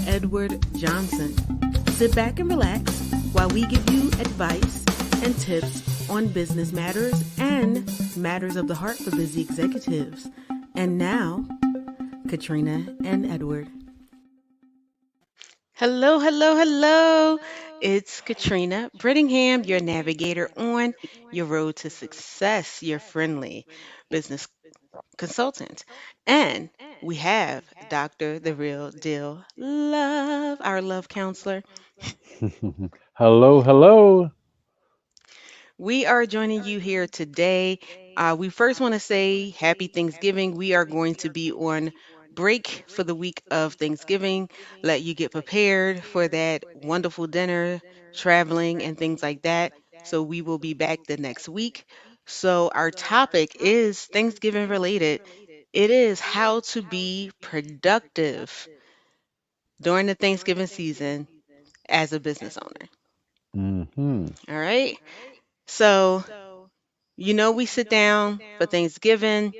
Edward Johnson. Sit back and relax while we give you advice and tips on business matters and matters of the heart for busy executives. And now, Katrina and Edward. Hello, hello, hello. It's Katrina Brittingham, your navigator on your road to success, your friendly business consultant. And we have Dr. The Real Deal Love, our love counselor. Hello, hello. We are joining you here today. We first want to say happy Thanksgiving. We are going to be on break for the week of Thanksgiving, let you get prepared for that wonderful dinner, traveling, and things like that. So we will be back the next week. So our topic is Thanksgiving related. It is how to be productive during the Thanksgiving season as a business owner. Hmm. All right. So we sit down for Thanksgiving.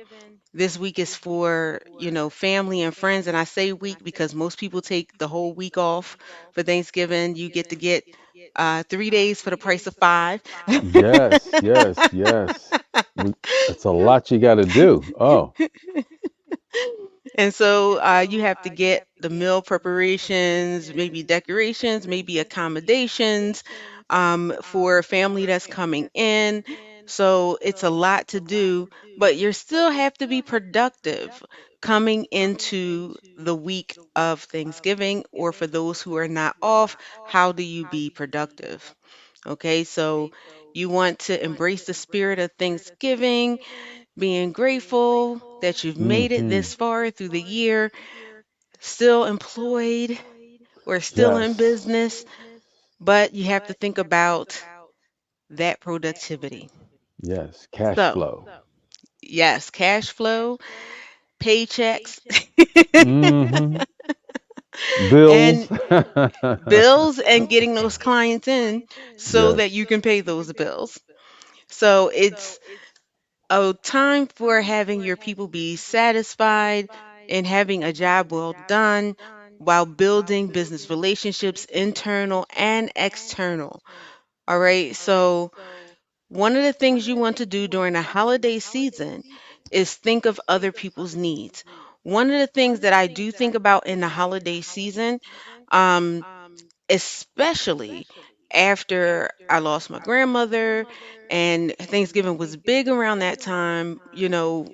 This week is for, family and friends. And I say week because most people take the whole week off for Thanksgiving. You get to get 3 days for the price of five. Yes, yes, yes. We, that's a lot you got to do. Oh, And so you have to get the meal preparations, maybe decorations, maybe accommodations for a family that's coming in. So it's a lot to do, but you still have to be productive coming into the week of Thanksgiving, or for those who are not off, how do you be productive? Okay, so you want to embrace the spirit of Thanksgiving, being grateful that you've made it hmm this far through the year, still employed or still in yes, business, but you have to think about that productivity. yes. Cash So, flow. yes, cash flow, paychecks, Hmm. Bills. and bills, and getting those clients in so that you Yes. can pay those bills. So, it's a time for having your people be satisfied and having a job well done while building business relationships, internal and external. All right. So, one of the things you want to do during the holiday season is think of other people's needs. One of the things that I do think about in the holiday season, um, especially after I lost my grandmother, and Thanksgiving was big around that time,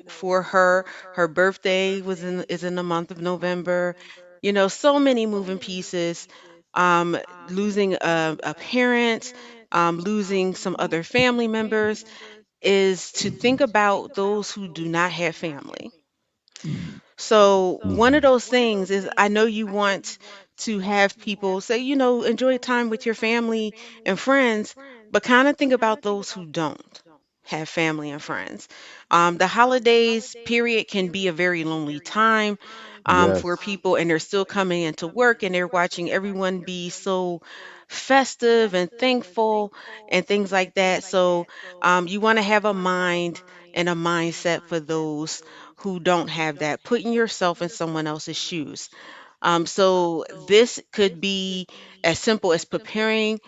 for her. Her birthday is in the month of November. So many moving pieces. Losing a parent, losing some other family members, is to think about those who do not have family. So one of Hmm. those things is, I know you want to have people say, enjoy time with your family and friends, but kind of think about those who don't have family and friends. The holidays period can be a very lonely time for Yes. people, and they're still coming into work and they're watching everyone be so festive and thankful and things like that. So you want to have a mind and a mindset for those who don't have that, putting yourself in someone else's shoes. So this could be as simple as preparing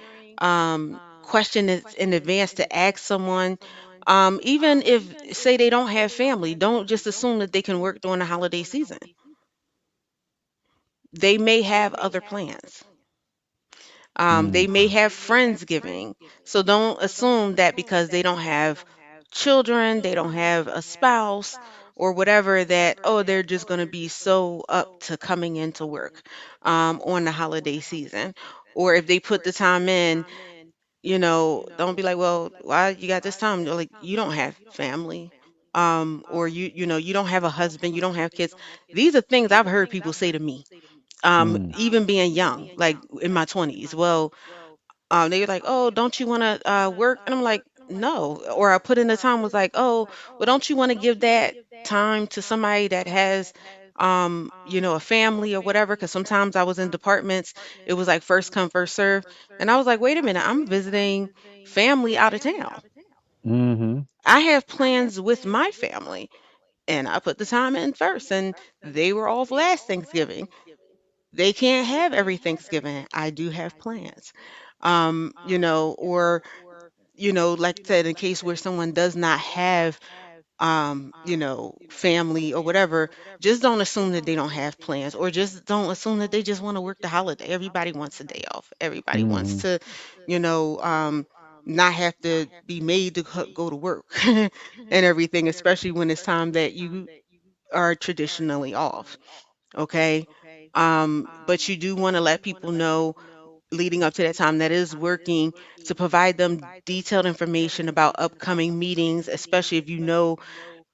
questions in advance to ask someone. Even if, say, they don't have family, don't just assume that they can work during the holiday season. They may have other plans. They Mm. may have friendsgiving. So don't assume that because they don't have children, they don't have a spouse or whatever, that, oh, they're just going to be so up to coming into work on the holiday season. Or if they put the time in, don't be like, well, why you got this time? They're like, you don't have family. Or you don't have a husband, you don't have kids. These are things I've heard people say to me, Mm. even being young, like in my 20s. Well, they were like, "Oh, don't you want to work?" And I'm like, "No." Or I put in the time, was like, "Oh, well, don't you want to give that time to somebody that has, a family or whatever?" Because sometimes I was in departments, it was like first come, first serve, and I was like, "Wait a minute, I'm visiting family out of town. Hmm. I have plans with my family." And I put the time in first, and they were off last Thanksgiving. They can't have every Thanksgiving. I do have plans. Or like I said, in case where someone does not have family or whatever, just don't assume that they don't have plans, or just don't assume that they just want to work the holiday. Everybody wants a day off. Everybody wants Hmm. to, you know, um, not have to be made to go to work and everything, especially when it's time that you are traditionally off. Okay. But you do want to let people know leading up to that time that is working, to provide them detailed information about upcoming meetings, especially if you know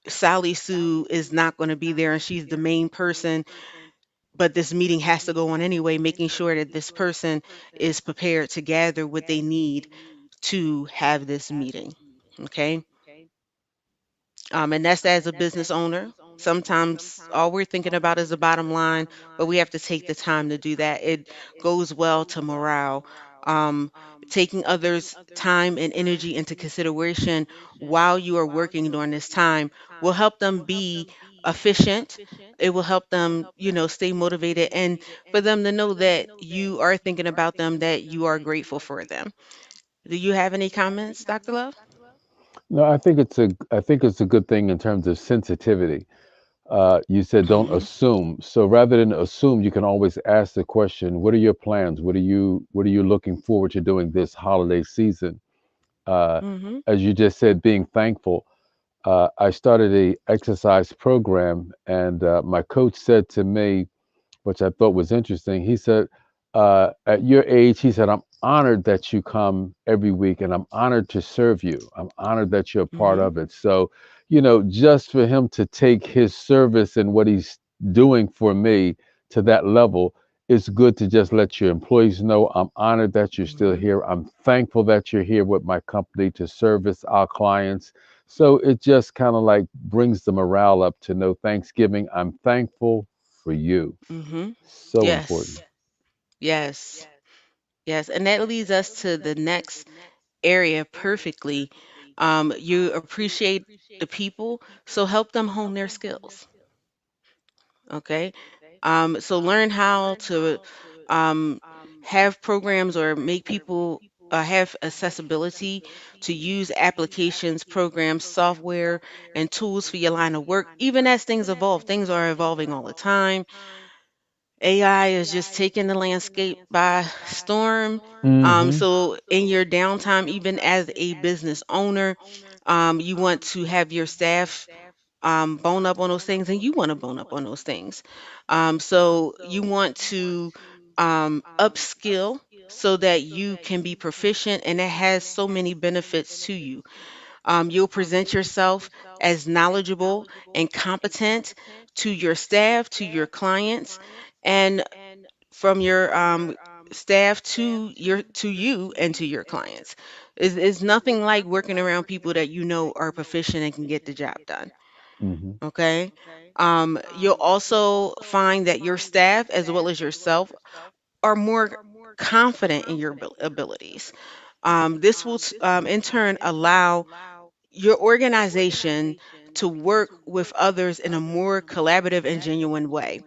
Sally Sue is not going to be there and she's the main person, but this meeting has to go on anyway, making sure that this person is prepared to gather what they need to have this meeting. Okay. And that's as a business owner. Sometimes all we're thinking about is the bottom line, but we have to take the time to do that. It goes well to morale. Um, Taking others' time and energy into consideration while you are working during this time will help them be efficient. It will help them, stay motivated, and for them to know that you are thinking about them, that you are grateful for them. Do you have any comments, Dr. Love? No, I think it's a good thing in terms of sensitivity. You said don't Hmm. assume. So rather than assume, you can always ask the question, what are your plans? What are you looking forward to doing this holiday season? Uh, Hmm. as you just said, being thankful. I started a exercise program, and my coach said to me, which I thought was interesting. He said, at your age, he said, I'm honored that you come every week and I'm honored to serve you. I'm honored that you're a part Hmm. of it. So, just for him to take his service and what he's doing for me to that level, it's good to just let your employees know I'm honored that you're still Hmm. here. I'm thankful that you're here with my company to service our clients. So it just kind of like brings the morale up to know Thanksgiving, I'm thankful for you. Hmm. So important. Yes. Yes. Yes. And that leads us to the next area perfectly. You appreciate the people, so help them hone their skills. Okay. So learn how to um, have programs or make people have accessibility to use applications, programs, software, and tools for your line of work. Even as things evolve, things are evolving all the time. AI is just taking the landscape by storm. Hmm. So, in your downtime, even as a business owner, you want to have your staff bone up on those things, and you want to bone up on those things. So, you want to upskill so that you can be proficient, and it has so many benefits to you. You'll present yourself as knowledgeable and competent to your staff, to your clients, and from your staff to you and to your clients. It's nothing like working around people that you know are proficient and can get the job done. Hmm. Okay. You'll also find that your staff as well as yourself are more confident in your abilities. This will in turn allow your organization to work with others in a more collaborative and genuine way.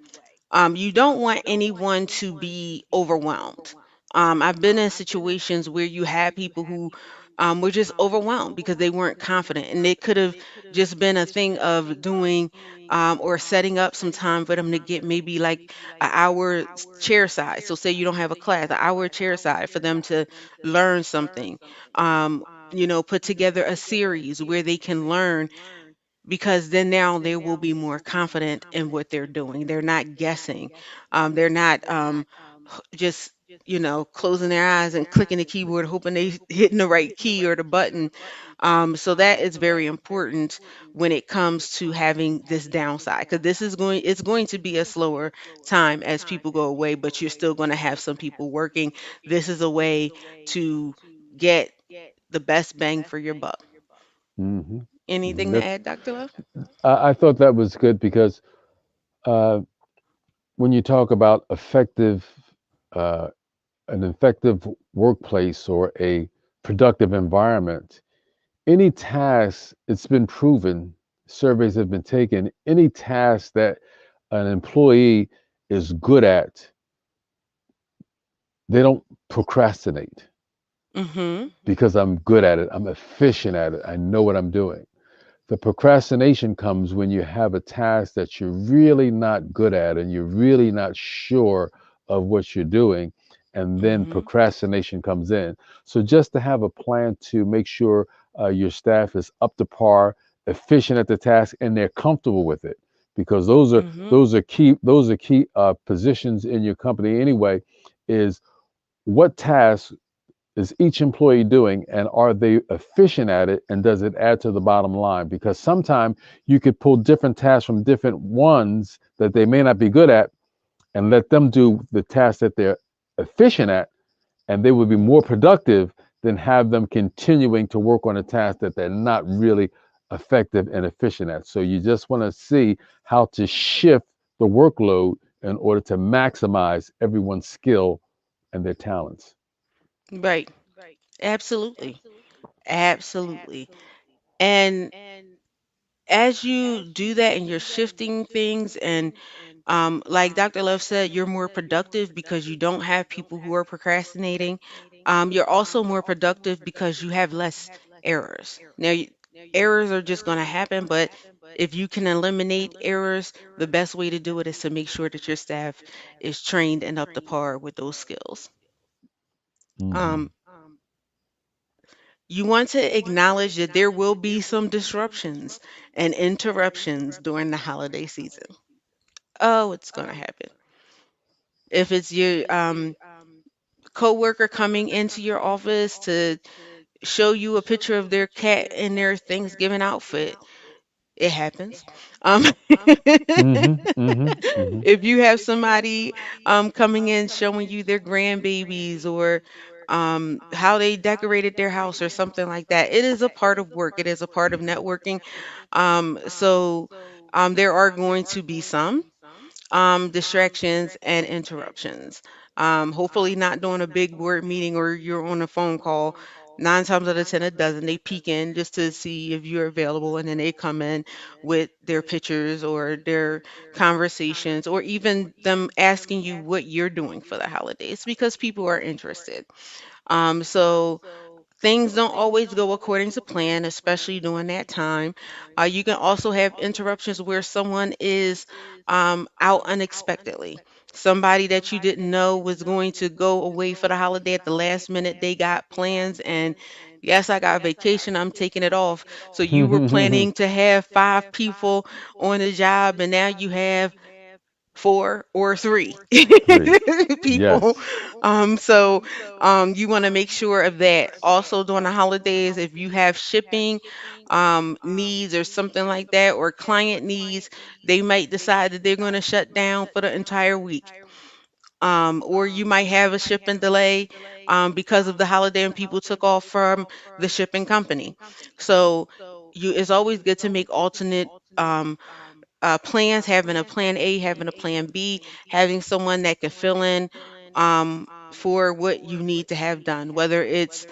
You don't want anyone to be overwhelmed. I've been in situations where you had people who were just overwhelmed because they weren't confident, and it could have just been a thing of doing or setting up some time for them to get maybe like an hour chair side. So, say you don't have a class, an hour chair side for them to learn something. Put together a series where they can learn, because then now they will be more confident in what they're doing. They're not guessing. They're not just closing their eyes and clicking the keyboard, hoping they hitting the right key or the button. So that is very important when it comes to having this downside, because it's going to be a slower time as people go away, but you're still going to have some people working. This is a way to get the best bang for your buck. Hmm. Anything to That's. add, Dr. Love? I thought that was good because uh, when you talk about uh, an effective workplace or a productive environment, any task, it's been proven, surveys have been taken, any task that an employee is good at, They don't procrastinate Mhm. because I'm good at it. I'm efficient at it. I know what I'm doing. The procrastination comes when you have a task that you're really not good at and you're really not sure of what you're doing, and then Mhm. procrastination comes in. So, just to have a plan to make sure your staff is up to par, efficient at the task, and they're comfortable with it, because Mhm. those are key positions in your company anyway. Is what tasks is each employee doing, and are they efficient at it, and does it add to the bottom line? Because sometimes you could pull different tasks from different ones that they may not be good at and let them do the tasks that they're efficient at, and they would be more productive than have them continuing to work on a task that they're not really effective and efficient at. So you just want to see how to shift the workload in order to maximize everyone's skill and their talents. Right. Absolutely. Absolutely. And as you do that and you're shifting things and like Dr. Love said, you're more productive because you don't have people who are procrastinating. You're also more productive because you have less errors. Now, errors are just going to happen, but if you can eliminate errors, the best way to do it is to make sure that your staff is trained and up to par with those skills. Hmm. Um, you want to acknowledge that there will be some disruptions and interruptions during the holiday season. Oh, it's going to happen. If it's your coworker coming into your office to show you a picture of their cat in their Thanksgiving outfit, it happens. Um, Hmm. Hmm. Hmm. if you have somebody coming in showing you their grandbabies or how they decorated their house or something like that, it is a part of work. It is a part of networking. So there are going to be some distractions and interruptions. Hopefully, not doing a big board meeting or you're on a phone call. 9 times out of 10, it doesn't. They peek in just to see if you're available, and then they come in with their pictures or their conversations, or even them asking you what you're doing for the holidays because people are interested. So things don't always go according to plan, especially during that time. You can also have interruptions where someone is out unexpectedly. Somebody that you didn't know was going to go away for the holiday at the last minute, they got plans, and yes, I got vacation, I'm taking it off. So you were planning to have 5 people on the job, and now you have 4 or 3 Three. people. Yes. So you want to make sure of that. Also during the holidays, if you have shipping needs or something like that, or client needs, they might decide that they're going to shut down for the entire week. Or you might have a shipping delay because of the holiday and people took off from the shipping company. So it's always good to make alternate plans, having a plan A, having a plan B, having someone that can fill in for what you need to have done, whether it's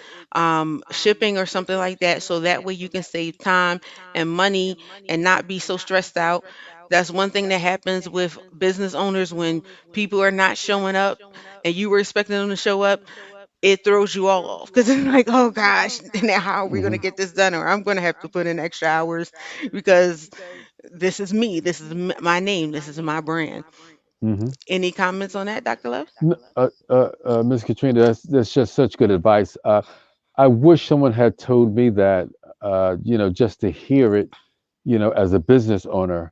shipping or something like that. So that way you can save time and money and not be so stressed out. That's one thing that happens with business owners when people are not showing up and you were expecting them to show up. It throws you all off because it's like, oh gosh, now how are we going to Hmm. get this done? Or I'm going to have to put in extra hours because this is me. This is my name. This is my brand. Hmm. Any comments on that, Dr. Love? Ms. Katrina, that's just such good advice. I wish someone had told me that, just to hear it, as a business owner,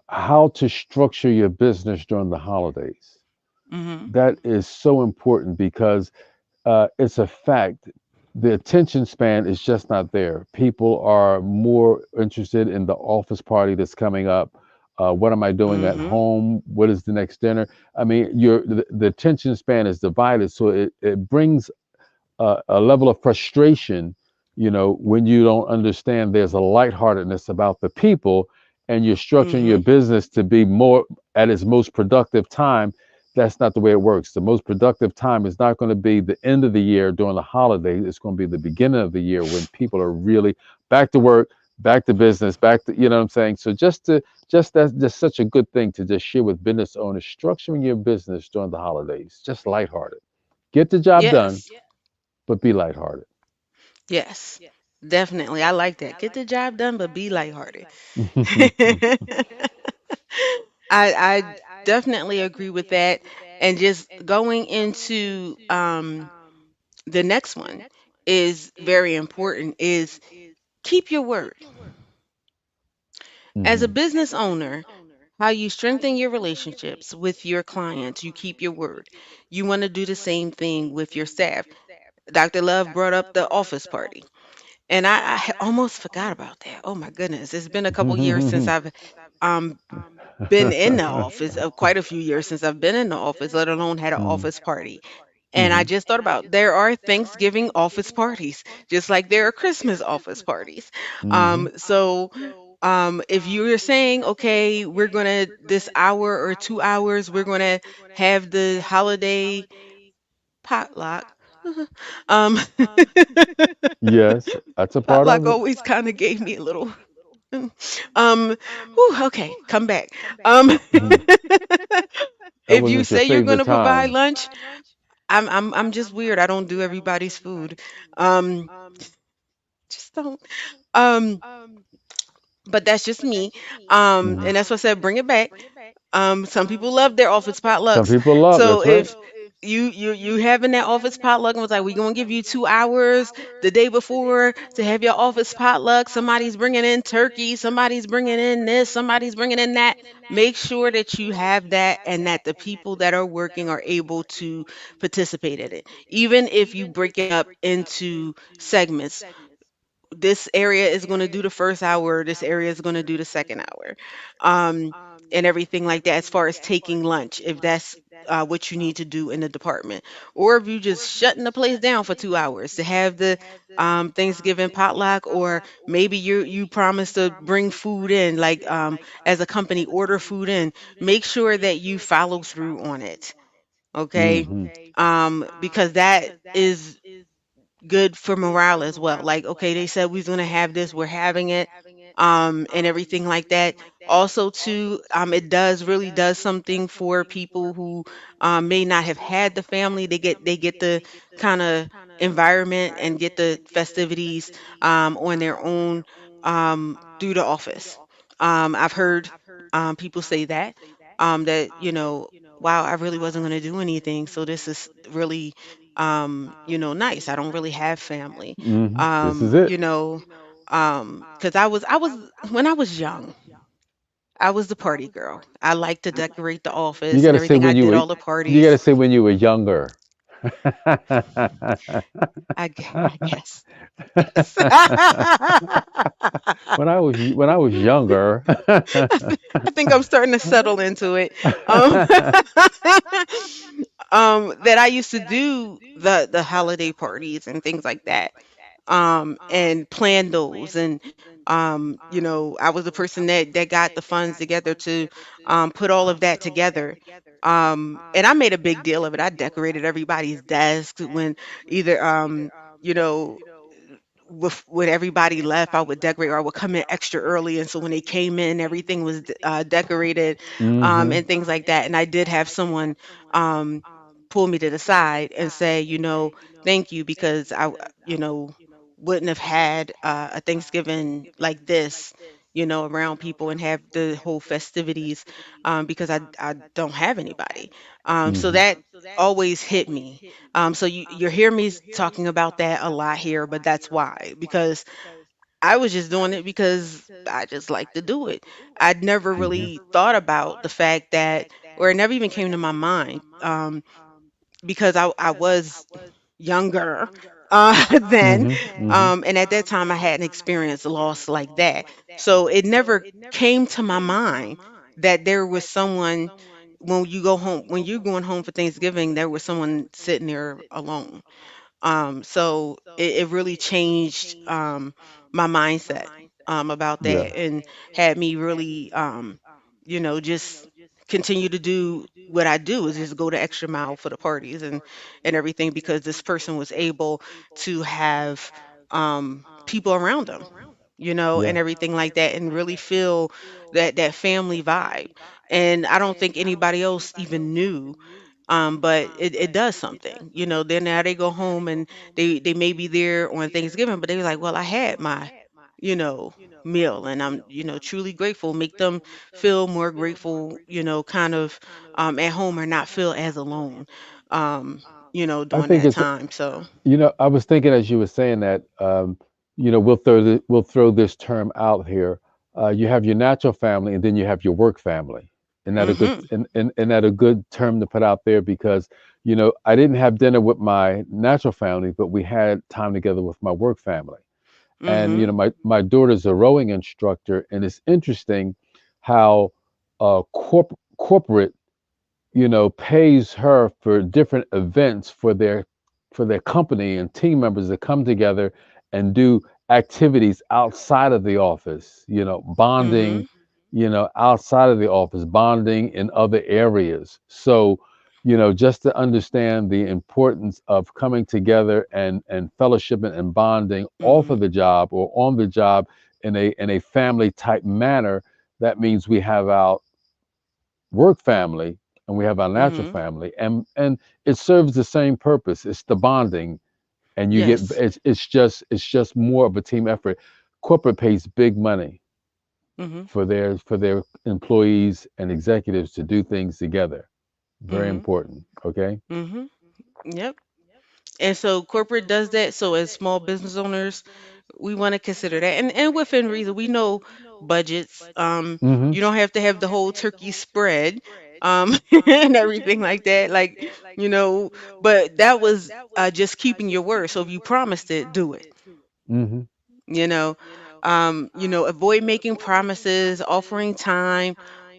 how to structure your business during the holidays. Mhm. That is so important because it's a fact. The attention span is just not there. People are more interested in the office party that's coming up. What am I doing at Mhm. home? What is the next dinner? I mean, the attention span is divided, so it brings a level of frustration, when you don't understand there's a lightheartedness about the people, and you're structuring your Mhm. business to be more at its most productive time. That's not the way it works. The most productive time is not going to be the end of the year during the holidays. It's going to be the beginning of the year when people are really back to work, back to business, back to, what I'm saying. So that's just such a good thing to just share with business owners, structuring your business during the holidays, just lighthearted. Get the job done, Yes. but be lighthearted. Yes. Definitely. I like that. Get the job done, but be lighthearted. I definitely agree with that. And just going into the next one is very important is keep your word. As a Hmm. business owner, how you strengthen your relationships with your clients, you keep your word. You want to do the same thing with your staff. Dr. Love brought up the office party. And I almost forgot about that. Oh my goodness. It's been a couple years since I've um been in the office, quite a few years since I've been in the office, let alone had an office party. And I Hmm. just thought about there are Thanksgiving office parties, just like there are Christmas office parties. Hmm. So if you're saying, okay, we're gonna this hour or 2 hours, we're gonna have the holiday potluck. um, Yes, that's a part Potluck of it. always kind of gave me a little. Whew, okay, come back. Um, Mhm. That if you wasn't your say you're favorite gonna provide time. lunch, I'm just weird. I don't do everybody's food. Um, just don't. Um, but that's just me. Mhm. And that's what I said. Bring it back. Some people love their office Some potlucks. people love. So That's right. if you having that office potluck and was like, we gonna give you 2 hours the day before to have your office potluck. Somebody's bringing in turkey. Somebody's bringing in this. Somebody's bringing in that. Make sure that you have that and that the people that are working are able to participate in it. Even if you break it up into segments, this area is going to do the first hour, this area is going to do the second hour, um, and everything like that, as far as taking lunch, if that's what you need to do in the department, or if you just shutting the place down for 2 hours to have the Thanksgiving potluck, or maybe you promise to bring food in, like as a company, order food in. Make sure that you follow through on it, okay? Hmm. Because that is good for morale as well. Like, okay, they said we was gonna have this, we're having it, and everything like that. Also, too, it does really does something for people who may not have had the family. They get the kind of environment and get the festivities on their own through the office. I've heard people say that that wow, I really wasn't going to do anything, so this is really nice. I don't really have family. Hmm. This is it. Because I was when I was young, I was the party girl. I liked to decorate the You office got and to say everything. I when you did were. all the You got parties. to say when you were younger. I guess. Yes. When I was younger. I think I'm starting to settle into it. That I used to do the holiday parties and things like that, and plan those, and I was the person that got the funds together to put all of that together. And I made a big deal of it. I decorated everybody's desks when either you know when everybody left, I would decorate, or I would come in extra early, and so when they came in, everything was decorated, Hmm. and things like that. And I did have someone um, pull me to the side and say, thank you, because you know, wouldn't have had a Thanksgiving like this, around people and have the whole festivities, because I don't have anybody. So Hmm. that always hit me. So you hear me talking about that a lot here, but that's why, because I was just doing it because I just like to do it. I'd never really thought about the fact that, or it never even came to my mind, because I was younger then, Hmm. Hmm. and at that time I hadn't experienced loss like that, so it never came to my mind that there was someone, when you're going home for Thanksgiving, there was someone sitting there alone. So it really changed my mindset about Yeah. that, and had me really just continue to do what I do, is just go the extra mile for the parties and everything, because this person was able to have people around them, Yeah. and everything like that, and really feel that family vibe. And I don't think anybody else even knew But it does something. Then now they go home and they may be there on Thanksgiving, but they was like, well, I had my, you know, meal, and I'm, truly grateful. Make them feel more grateful, kind of at home, or not feel as alone, um, I during think that it's, time. So, I was thinking as you were saying that, we'll throw this term out here. You have your natural family, and then you have your work family. And that a good mhm, and that a good term to put out there because I didn't have dinner with my natural family, but we had time together with my work family. And mhm, my daughter's a rowing instructor, and it's interesting how corporate pays her for different events for their company and team members to come together and do activities outside of the office, bonding, mhm, outside of the office, bonding in other areas. So, just to understand the importance of coming together and fellowshipping and bonding off mhm, of the job or on the job in a family type manner, that means we have our work family and we have our natural mhm. family, and it serves the same purpose. It's the bonding, and you get Yes. it's just more of a team effort. Corporate pays big money Mhm, for their employees and executives to do things together. Very mhm, important. Okay. mhm. Yep. And so corporate does that. So as small business owners, we want to consider that, and within reason, we know budgets. Mm-hmm. You don't have to have the whole turkey spread, and everything like that. Like, you know, but that was just keeping your word. So if you promised it, do it. Mm-hmm. You know, avoid making promises, offering time,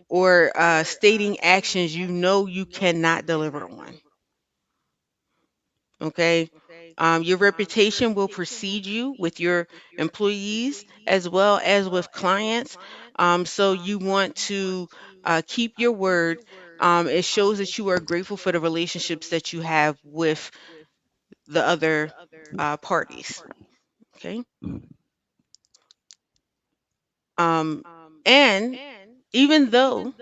or stating actions you cannot deliver on. Okay. Your reputation will precede you with your employees as well as with clients. So you want to keep your word. It shows that you are grateful for the relationships that you have with the other parties. Okay. Um, and even though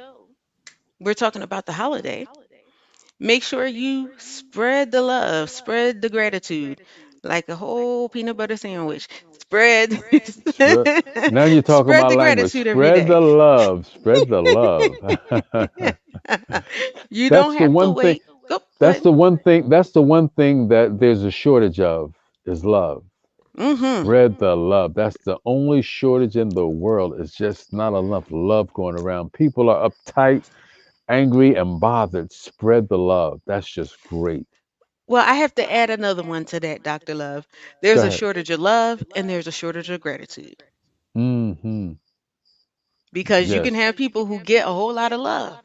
we're talking about the holiday, make sure you spread the love, spread the gratitude, like a whole peanut butter sandwich. Spread, Spread. Now you're talking spread my the language. gratitude every Spread day. the love. Spread the love. You don't That's the have to one thing. wait. Go That's ahead. the one thing. That's the one thing that there's a shortage of is love. Mm-hmm. Spread the love. That's the only shortage in the world. It's just not enough love going around. People are uptight, angry, and bothered. Spread the love. That's just great. Well, I have to add another one to that, Dr. Love. Go There's a ahead. shortage of love and there's a shortage of gratitude, Mm-hmm. because you can Yes. have people who get a whole lot of love,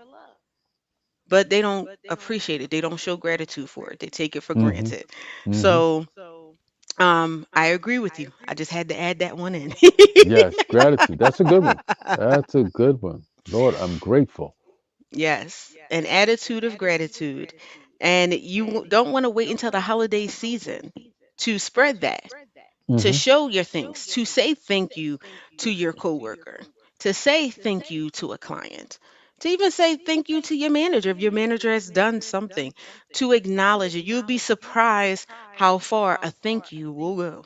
but they don't appreciate it. They don't show gratitude for it. They take it for Mm-hmm. granted. Mm-hmm. So, I agree with you. I just had to add that one in. Yes. Gratitude. That's a good one. That's a good one. Lord, I'm grateful. Yes, an attitude of gratitude. And you don't want to wait until the holiday season to spread that, to Mm-hmm. show your things, to say thank you to your coworker, to say thank you to a client, to even say thank you to your manager if your manager has done something, to acknowledge it. You'll be surprised how far a thank you will go.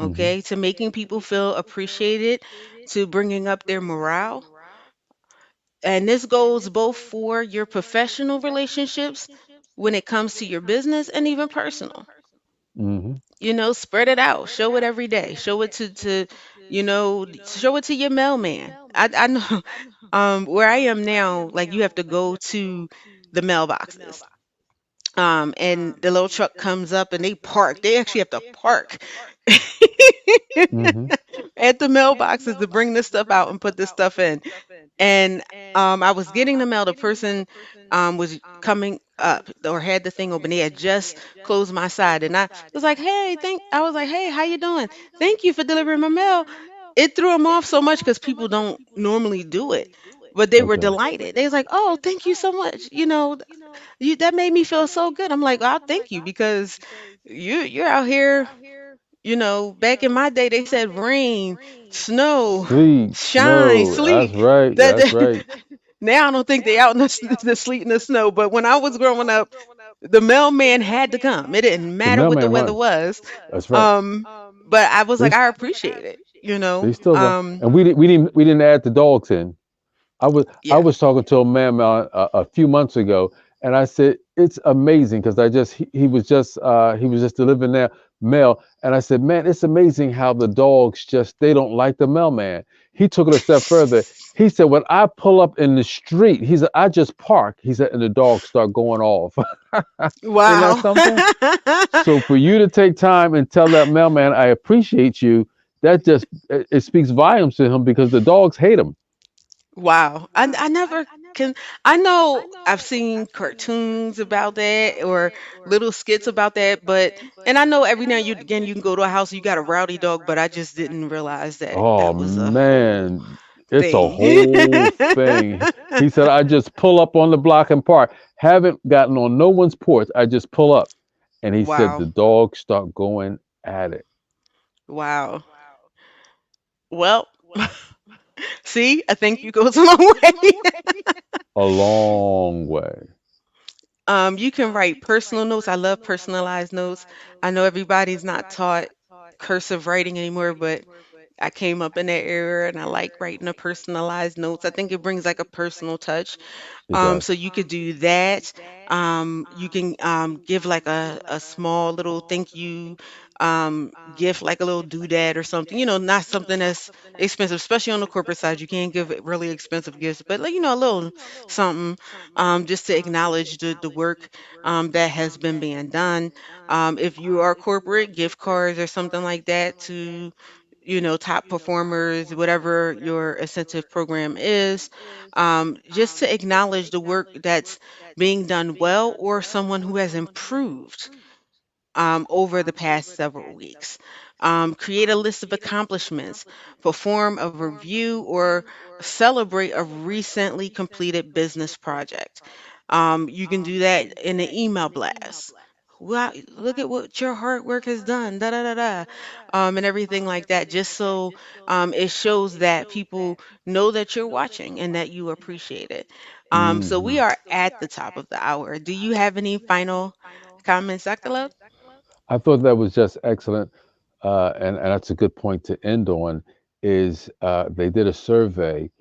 Mm-hmm. Okay, to making people feel appreciated, to bringing up their morale. And this goes both for your professional relationships when it comes to your business and even personal. Mm-hmm. Spread it out. Show it every day. Show it show it to your mailman. I know where I am now, like you have to go to the mailboxes. And the little truck comes up and they park. They actually have to park Mm-hmm. at the mailboxes to bring this stuff out and put this stuff in. And I was getting the mail. The person was coming up or had the thing open. They had just closed my side, and I was like, "Hey, thank." I was like, "Hey, how you doing? Thank you for delivering my mail." It threw them off so much because people don't normally do it, but they were Okay. delighted. They was like, "Oh, thank you so much. You that made me feel so good." I'm like, "I'll thank you because you're out here." Back in my day, they said rain, snow, Sleep, shine, snow. That's sleet. right. That That's right. Now I don't think they out in the sleet in the snow. But when I was growing up, the mailman had to come. It didn't The matter what the mailman weather runs. was. That's right. But I was They like, I appreciate it. they still run, and we didn't add the dogs in. I Yeah. was talking to a man a few months ago, and I said it's amazing because he was just delivering their mail, and I said, man, it's amazing how the dogs just they don't like the mailman. He took it a step further. He said, when I pull up in the street, he said, I just park. He said, and the dogs start going off. Isn't that Wow. something? So for you to take time and tell that mailman, I appreciate you, that just it speaks volumes to him because the dogs hate him. Wow. I never can. I know I've seen cartoons about that or little skits about that, but and I know every now and again you can go to a house, you got a rowdy dog, but I just didn't realize that Oh that was a whole man, it's a thing. whole thing. He said, I just pull up on the block and park. Haven't gotten on no one's porch. I just pull up. And he said Wow. the dogs start going at it Wow. Well, see, a thank you goes a long way. a long way. You can write personal notes. I love personalized notes. I know everybody's not taught cursive writing anymore, but I came up in that era and I like writing the personalized notes. I think it brings like a personal touch. It So does. you could do that. You can give like a small little thank you gift, like a little doodad or something. Not something that's expensive, especially on the corporate side. You can't give really expensive gifts, but like a little something, just to acknowledge the work that has been being done. If you are corporate, gift cards or something like that to top performers, whatever your incentive program is, just to acknowledge the work that's being done well or someone who has improved over the past several weeks. Create a list of accomplishments, perform a review, or celebrate a recently completed business project. You can do that in an email blast. Wow, look at what your hard work has done, da da da da, and everything like that, just so it shows that people know that you're watching and that you appreciate it. So Hmm. we are at the top of the hour. Do you have any final comments, Dr. Love? I thought that was just excellent, and that's a good point to end on. Is they did a survey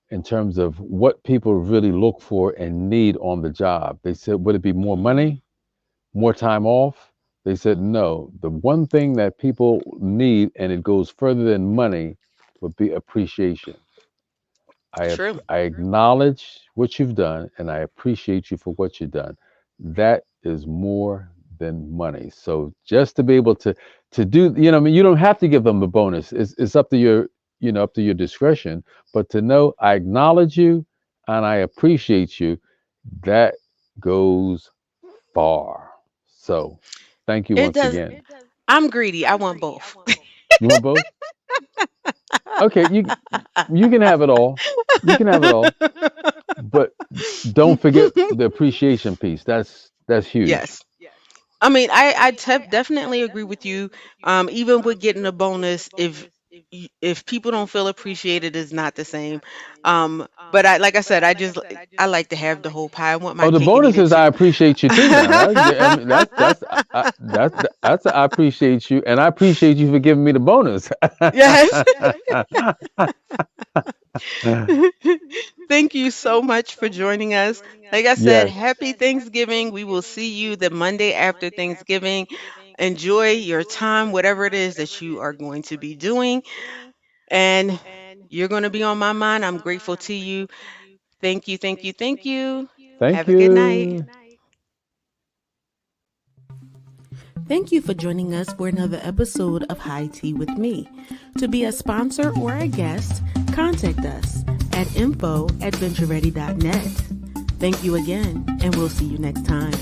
in terms of what people really look for and need on the job. They said, would it be more money, more time off? They said no. The one thing that people need, and it goes further than money, would be appreciation. True. I acknowledge what you've done and I appreciate you for what you've done. That is more than money. So just to be able to do, I mean, you don't have to give them the bonus. It's up to your, up to your discretion. But to know I acknowledge you and I appreciate you, that goes far. So thank you It once does. again. I'm greedy. I want both. You want both? Okay, you can have it all. You can have it all. But don't forget the appreciation piece. That's huge. Yes. I mean, definitely agree with you. Even with getting a bonus, if people don't feel appreciated, it's not the same. But like I said, I like to have the whole pie. I want my Oh, the cake and eat bonus it is I too. appreciate you too. Now, I mean, that's I appreciate you, and I appreciate you for giving me the bonus. Yes. Thank you so much for joining us. Like I said, Yes. happy Thanksgiving. We will see you the Monday after Thanksgiving. Enjoy your time, whatever it is that you are going to be doing. And you're going to be on my mind. I'm grateful to you. Thank you, thank you, thank you. Thank Have a good night. you. Thank you for joining us for another episode of High Tea with Me. To be a sponsor or a guest, contact us at info@ventureready.net. Thank you again, and we'll see you next time.